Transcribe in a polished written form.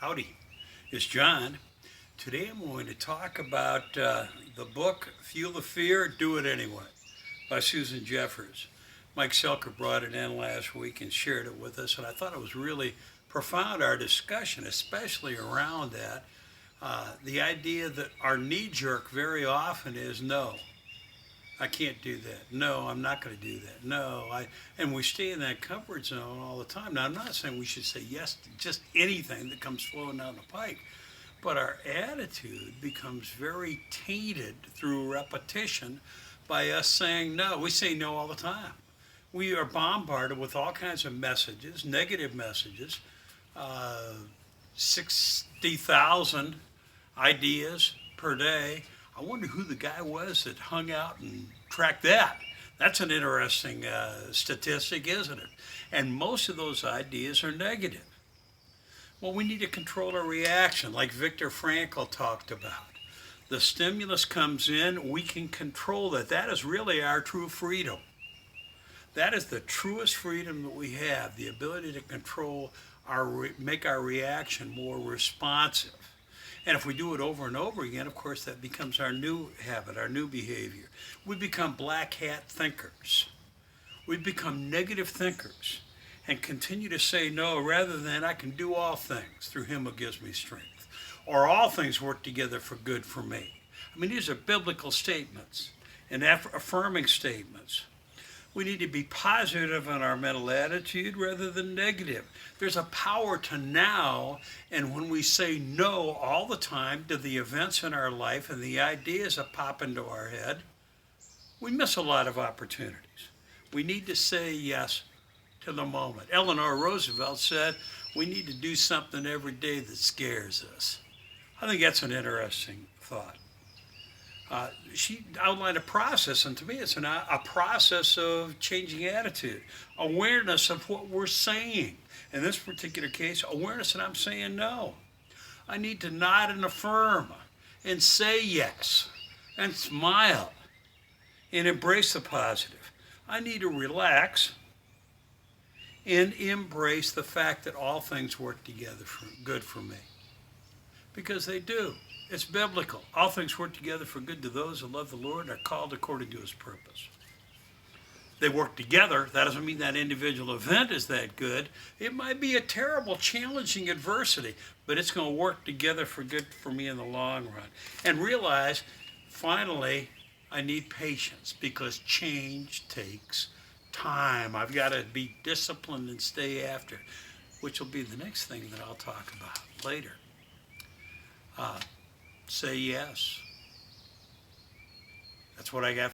Howdy, it's John. Today I'm going to talk about the book Fuel the Fear, Do It Anyway by Susan Jeffers. Mike Selker brought it in last week and shared it with us, and I thought it was really profound, our discussion, especially around that. The idea that our knee jerk very often is no. I can't do that. No, I'm not going to do that. No, and we stay in that comfort zone all the time. Now, I'm not saying we should say yes to just anything that comes flowing down the pike, but our attitude becomes very tainted through repetition by us saying no. We say no all the time. We are bombarded with all kinds of messages, negative messages, uh, 60,000 ideas per day. I wonder who the guy was that hung out and tracked that. That's an interesting statistic, isn't it? And most of those ideas are negative. Well, we need to control our reaction, like Viktor Frankl talked about. The stimulus comes in, we can control that. That is really our true freedom. That is the truest freedom that we have, the ability to control make our reaction more responsive. And if we do it over and over again, of course, that becomes our new habit, our new behavior. We become black hat thinkers. We become negative thinkers and continue to say no rather than I can do all things through him who gives me strength. Or all things work together for good for me. I mean, these are biblical statements and affirming statements. We need to be positive in our mental attitude rather than negative. There's a power to now, and when we say no all the time to the events in our life and the ideas that pop into our head, we miss a lot of opportunities. We need to say yes to the moment. Eleanor Roosevelt said we need to do something every day that scares us. I think that's an interesting thought. She outlined a process, and to me, it's a process of changing attitude, awareness of what we're saying. In this particular case, awareness that I'm saying no. I need to nod and affirm and say yes and smile and embrace the positive. I need to relax and embrace the fact that all things work together for good for me because they do. It's biblical. All things work together for good to those who love the Lord and are called according to his purpose. They work together. That doesn't mean that individual event is that good. It might be a terrible, challenging adversity, but it's going to work together for good for me in the long run. And realize, finally, I need patience because change takes time. I've got to be disciplined and stay after it, which will be the next thing that I'll talk about later. Say yes. That's what I got